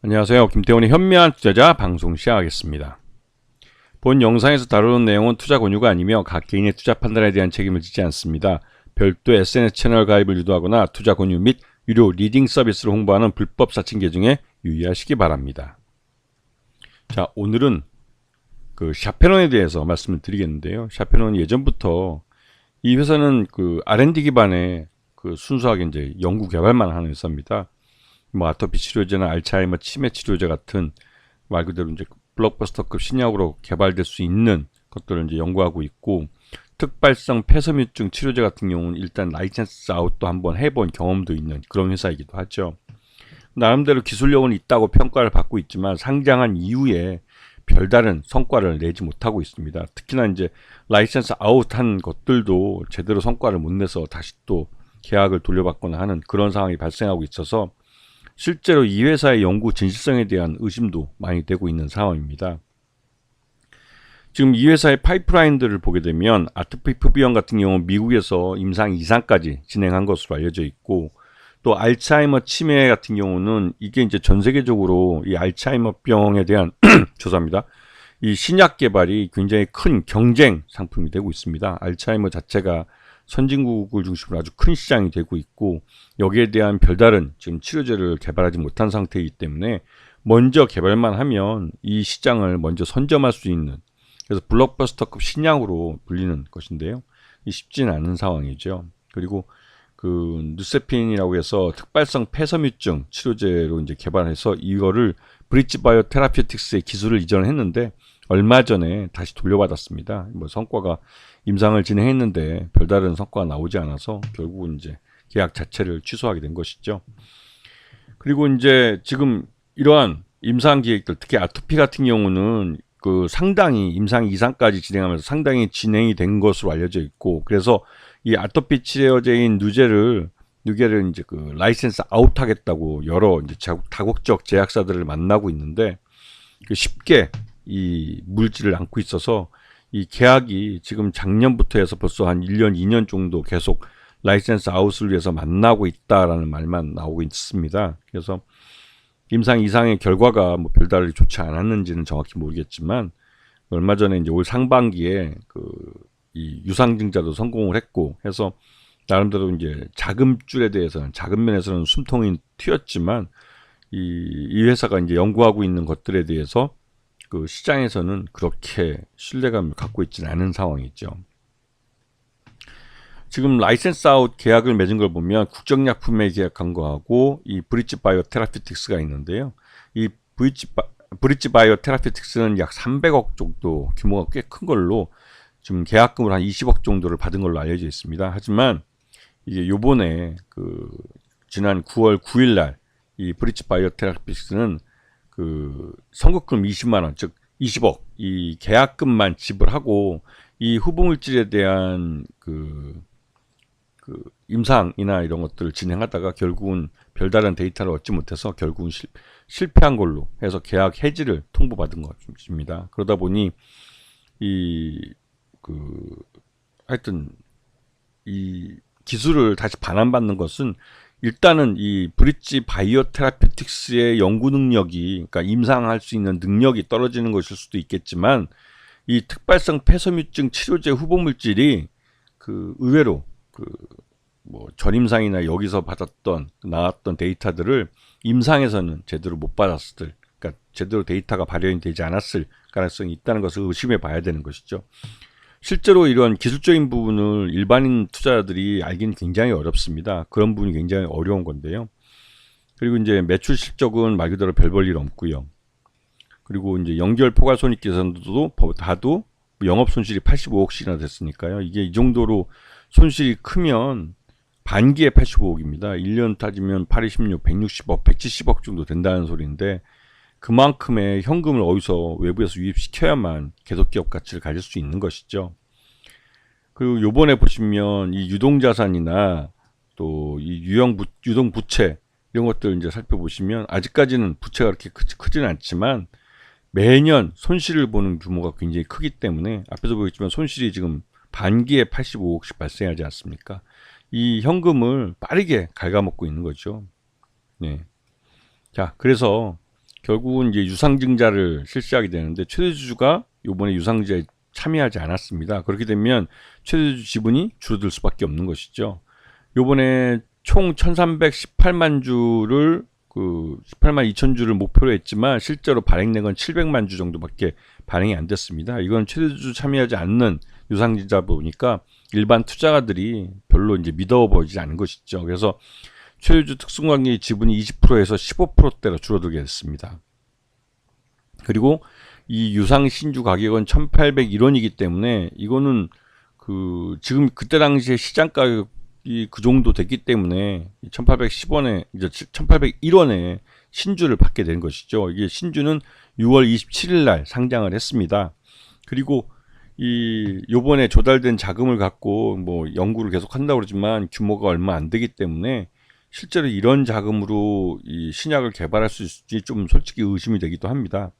안녕하세요. 김태훈의 현명한 투자자 방송 시작하겠습니다. 본 영상에서 다루는 내용은 투자 권유가 아니며 각 개인의 투자 판단에 대한 책임을 지지 않습니다. 별도 SNS 채널 가입을 유도하거나 투자 권유 및 유료 리딩 서비스를 홍보하는 불법 사칭 계정에 유의하시기 바랍니다. 자, 오늘은 샤페론에 대해서 말씀을 드리겠는데요. 샤페론은 예전부터 이 회사는 R&D 기반의 순수하게 이제 연구 개발만 하는 회사입니다. 뭐 아토피 치료제나 알츠하이머 치매 치료제 같은 말 그대로 이제 블록버스터급 신약으로 개발될 수 있는 것들을 이제 연구하고 있고, 특발성 폐섬유증 치료제 같은 경우는 일단 라이센스 아웃도 한번 해본 경험도 있는 그런 회사이기도 하죠. 나름대로 기술력은 있다고 평가를 받고 있지만 상장한 이후에 별다른 성과를 내지 못하고 있습니다. 특히나 이제 라이센스 아웃한 것들도 제대로 성과를 못 내서 다시 또 계약을 돌려받거나 하는 그런 상황이 발생하고 있어서 실제로 이 회사의 연구 진실성에 대한 의심도 많이 되고 있는 상황입니다. 지금 이 회사의 파이프라인들을 보게 되면 아토피 피부염 같은 경우는 미국에서 임상 2상까지 진행한 것으로 알려져 있고, 또 알츠하이머 치매 같은 경우는 이게 이제 전 세계적으로 이 알츠하이머병에 대한 죄송합니다. 이 신약 개발이 굉장히 큰 경쟁 상품이 되고 있습니다. 알츠하이머 자체가 선진국을 중심으로 아주 큰 시장이 되고 있고, 여기에 대한 별다른 지금 치료제를 개발하지 못한 상태이기 때문에 먼저 개발만 하면 이 시장을 먼저 선점할 수 있는, 그래서 블록버스터급 신약으로 불리는 것인데요. 이 쉽지는 않은 상황이죠. 그리고 누세핀이라고 해서 특발성 폐섬유증 치료제로 이제 개발해서 이거를 브릿지바이오 테라피우틱스의 기술을 이전을 했는데 얼마 전에 다시 돌려받았습니다. 뭐 성과가 임상을 진행했는데 별다른 성과가 나오지 않아서 결국은 이제 계약 자체를 취소하게 된 것이죠. 그리고 이제 지금 이러한 임상 계획들, 특히 아토피 같은 경우는 상당히 임상 2상까지 진행하면서 상당히 진행이 된 것으로 알려져 있고, 그래서 이 아토피 치료제인 누게를 이제 라이센스 아웃하겠다고 여러 이제 다국적 제약사들을 만나고 있는데 쉽게 이 물질을 안고 있어서 이 계약이 지금 작년부터 해서 벌써 한 1년, 2년 정도 계속 라이센스 아웃을 위해서 만나고 있다라는 말만 나오고 있습니다. 그래서 임상 이상의 결과가 뭐 별다르게 좋지 않았는지는 정확히 모르겠지만, 얼마 전에 이제 올 상반기에 이 유상증자도 성공을 했고 해서 나름대로 이제 자금줄에 대해서는, 자금 면에서는 숨통이 튀었지만 이 회사가 이제 연구하고 있는 것들에 대해서 시장에서는 그렇게 신뢰감을 갖고 있지는 않은 상황이죠. 지금 라이센스 아웃 계약을 맺은 걸 보면 국정약품에 계약한 거하고 이 브릿지바이오 테라피우틱스가 있는데요. 이 브릿지바이오 테라피우틱스는 약 300억 정도 규모가 꽤 큰 걸로 지금 계약금을 한 20억 정도를 받은 걸로 알려져 있습니다. 하지만 이게 요번에 지난 9월 9일 날 이 브릿지바이오 테라피우틱스는 선급금 20만 원, 즉 20억 이 계약금만 지불하고 이 후보물질에 대한 임상이나 이런 것들을 진행하다가 결국은 별다른 데이터를 얻지 못해서 결국은 실패한 걸로 해서 계약 해지를 통보받은 것입니다. 그러다 보니 하여튼 이 기술을 다시 반환받는 것은 일단은 이 브릿지 바이오 테라피우틱스의 연구 능력이, 그러니까 임상할 수 있는 능력이 떨어지는 것일 수도 있겠지만, 이 특발성 폐섬유증 치료제 후보 물질이 의외로 뭐 전임상이나 여기서 나왔던 데이터들을 임상에서는 제대로 못 받았을, 그러니까 제대로 데이터가 발현이 되지 않았을 가능성이 있다는 것을 의심해 봐야 되는 것이죠. 실제로 이런 기술적인 부분을 일반인 투자자들이 알기는 굉장히 어렵습니다. 그런 부분이 굉장히 어려운 건데요. 그리고 이제 매출 실적은 말 그대로 별 볼 일 없고요. 그리고 이제 연결 포괄 손익 계산도 다도 영업 손실이 85억씩이나 됐으니까요. 이게 이 정도로 손실이 크면 반기에 85억입니다. 1년 따지면 8, 26, 160억, 170억 정도 된다는 소리인데, 그만큼의 현금을 어디서 외부에서 유입시켜야만 계속 기업 가치를 가질 수 있는 것이죠. 그리고 요번에 보시면 이 유동자산이나 또 이 유동부채 이런 것들 이제 살펴보시면 아직까지는 부채가 그렇게 크지는 않지만 매년 손실을 보는 규모가 굉장히 크기 때문에 앞에서 보였지만 손실이 지금 반기에 85억씩 발생하지 않습니까? 이 현금을 빠르게 갉아먹고 있는 거죠. 네. 자, 그래서 결국은 이제 유상증자를 실시하게 되는데 최대주주가 요번에 유상증자에 참여하지 않았습니다. 그렇게 되면 최대주주 지분이 줄어들 수밖에 없는 것이죠. 요번에 총 1318만 주를 18만 2천 주를 목표로 했지만 실제로 발행된 건 700만 주 정도밖에 발행이 안 됐습니다. 이건 최대주주 참여하지 않는 유상증자 보니까 일반 투자가들이 별로 이제 믿어보지 않은 것이죠. 그래서 최대주주 특수관계 지분이 20%에서 15%대로 줄어들게 됐습니다. 그리고 이 유상 신주 가격은 1,801원이기 때문에 이거는 지금 그때 당시에 시장 가격이 그 정도 됐기 때문에 1,810원에 이제 1,801원에 신주를 받게 된 것이죠. 이게 신주는 6월 27일 날 상장을 했습니다. 그리고 요번에 조달된 자금을 갖고 뭐 연구를 계속 한다고 그러지만 규모가 얼마 안 되기 때문에 실제로 이런 자금으로 이 신약을 개발할 수 있을지 좀 솔직히 의심이 되기도 합니다.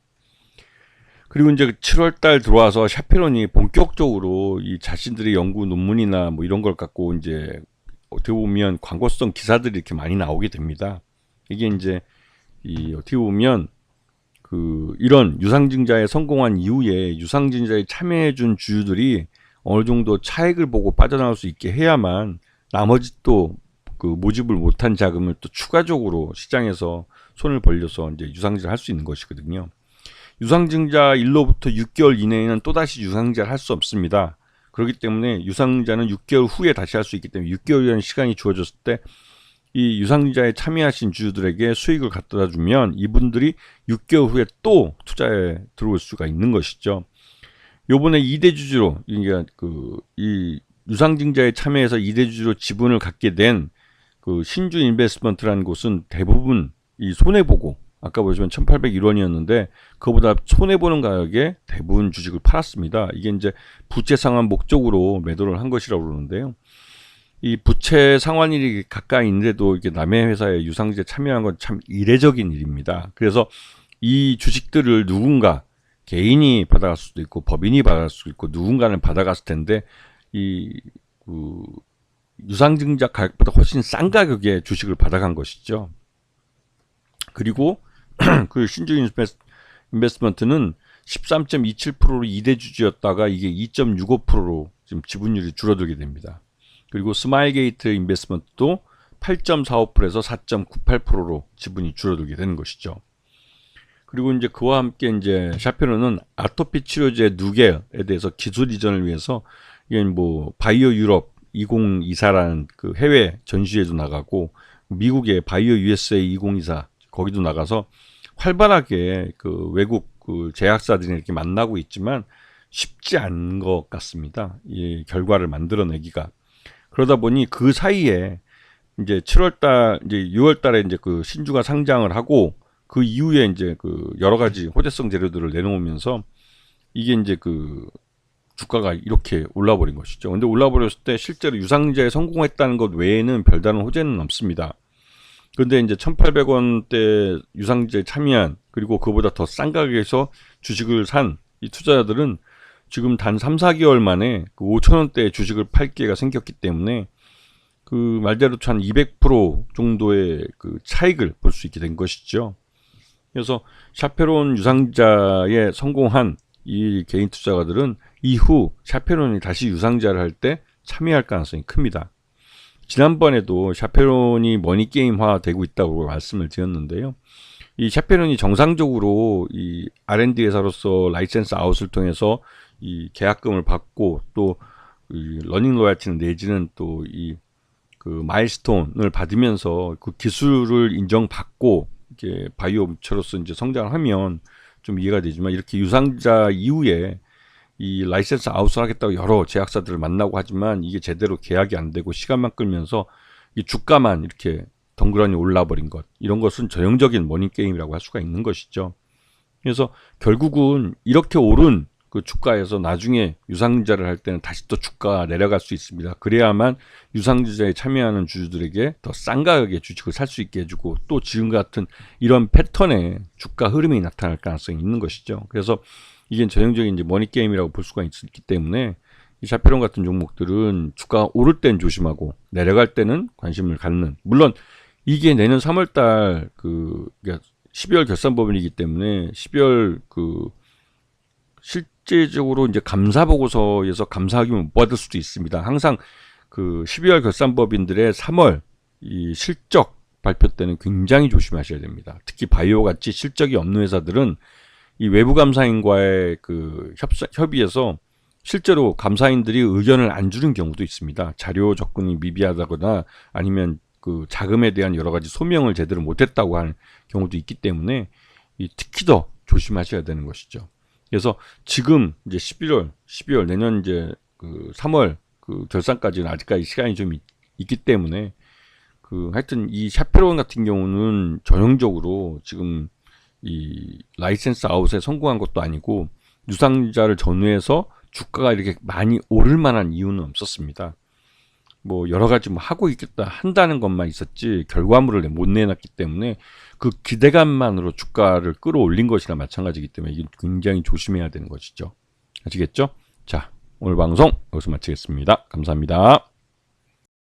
그리고 이제 7월 달 들어와서 샤페론이 본격적으로 이 자신들의 연구 논문이나 뭐 이런 걸 갖고 이제 어떻게 보면 광고성 기사들이 이렇게 많이 나오게 됩니다. 이게 이제 어떻게 보면 이런 유상증자에 성공한 이후에 유상증자에 참여해준 주주들이 어느 정도 차익을 보고 빠져나올 수 있게 해야만 나머지 또 모집을 못한 자금을 또 추가적으로 시장에서 손을 벌려서 이제 유상증자를 할 수 있는 것이거든요. 유상증자 일로부터 6개월 이내에는 또다시 유상증자를 할 수 없습니다. 그렇기 때문에 유상증자는 6개월 후에 다시 할 수 있기 때문에 6개월이라는 시간이 주어졌을 때 이 유상증자에 참여하신 주주들에게 수익을 갖다 주면 이분들이 6개월 후에 또 투자에 들어올 수가 있는 것이죠. 요번에 2대 주주로 그러니까 이 유상증자에 참여해서 2대 주주로 지분을 갖게 된 신주 인베스트먼트라는 곳은 대부분 이 손해보고 아까 보시면 1,801원이었는데 그거보다 손해보는 가격에 대부분 주식을 팔았습니다. 이게 이제 부채 상환 목적으로 매도를 한 것이라고 그러는데요. 이 부채 상환일이 가까이 있는데도 이게 남의 회사에 유상증자에 참여한 건 참 이례적인 일입니다. 그래서 이 주식들을 누군가 개인이 받아갈 수도 있고 법인이 받아갈 수도 있고 누군가는 받아갔을 텐데 유상증자 가격보다 훨씬 싼 가격에 주식을 받아간 것이죠. 그리고 신주 인베스트먼트는 13.27%로 2대 주주였다가 이게 2.65%로 지금 지분율이 줄어들게 됩니다. 그리고 스마일게이트 인베스트먼트도 8.45%에서 4.98%로 지분이 줄어들게 되는 것이죠. 그리고 이제 그와 함께 이제 샤페론은 아토피 치료제 누겔에 대해서 기술 이전을 위해서 이게 뭐 바이오 유럽 2024라는 해외 전시회도 나가고 미국의 바이오 USA 2024 거기도 나가서 활발하게 외국 제약사들이 이렇게 만나고 있지만 쉽지 않은 것 같습니다. 이 결과를 만들어내기가. 그러다 보니 그 사이에 이제 7월달, 이제 6월달에 이제 신주가 상장을 하고 그 이후에 이제 여러 가지 호재성 재료들을 내놓으면서 이게 이제 주가가 이렇게 올라버린 것이죠. 근데 올라버렸을 때 실제로 유상증자에 성공했다는 것 외에는 별다른 호재는 없습니다. 근데 이제 1,800원대 유상증자에 참여한 그리고 그보다 더 싼 가격에서 주식을 산 이 투자자들은 지금 단 3, 4개월 만에 5,000원대 주식을 팔 기회가 생겼기 때문에 말대로 한 200% 정도의 차익을 볼 수 있게 된 것이죠. 그래서 샤페론 유상증자에 성공한 이 개인 투자가들은 이후 샤페론이 다시 유상증자를 할 때 참여할 가능성이 큽니다. 지난번에도 샤페론이 머니게임화 되고 있다고 말씀을 드렸는데요. 이 샤페론이 정상적으로 이 R&D 회사로서 라이센스 아웃을 통해서 이 계약금을 받고 또 이 러닝 로얄티는 내지는 또 이 마일스톤을 받으면서 기술을 인정받고 이렇게 바이오 업체로서 이제 성장하면 좀 이해가 되지만 이렇게 유상증자 이후에 이 라이센스 아웃을 하겠다고 여러 제약사들을 만나고 하지만 이게 제대로 계약이 안 되고 시간만 끌면서 이 주가만 이렇게 덩그러니 올라버린 것, 이런 것은 전형적인 머니게임이라고 할 수가 있는 것이죠. 그래서 결국은 이렇게 오른 주가에서 나중에 유상증자를 할 때는 다시 또 주가가 내려갈 수 있습니다. 그래야만 유상증자에 참여하는 주주들에게 더 싼 가격에 주식을 살 수 있게 해주고 또 지금 같은 이런 패턴의 주가 흐름이 나타날 가능성이 있는 것이죠. 그래서 이게 전형적인 이제 머니게임이라고 볼 수가 있기 때문에 이 샤페론 같은 종목들은 주가 오를 땐 조심하고 내려갈 때는 관심을 갖는, 물론 이게 내년 3월달 그러니까 12월 결산법인이기 때문에 12월 실제적으로 이제 감사 보고서에서 감사 확인을 못 받을 수도 있습니다. 항상 12월 결산법인들의 3월 이 실적 발표 때는 굉장히 조심하셔야 됩니다. 특히 바이오 같이 실적이 없는 회사들은 이 외부 감사인과의 협의에서 실제로 감사인들이 의견을 안 주는 경우도 있습니다. 자료 접근이 미비하다거나 아니면 자금에 대한 여러 가지 소명을 제대로 못했다고 하는 경우도 있기 때문에 특히 더 조심하셔야 되는 것이죠. 그래서 지금 이제 12월 내년 이제 3월 결산까지는 아직까지 시간이 좀 있기 때문에 하여튼 이 샤페론 같은 경우는 전형적으로 지금 이 라이센스 아웃에 성공한 것도 아니고 유상자를 전후해서 주가가 이렇게 많이 오를 만한 이유는 없었습니다. 뭐 여러 가지 하고 있겠다 한다는 것만 있었지 결과물을 못 내놨기 때문에 그 기대감만으로 주가를 끌어올린 것이나 마찬가지이기 때문에 이게 굉장히 조심해야 되는 것이죠. 아시겠죠? 자, 오늘 방송 여기서 마치겠습니다. 감사합니다.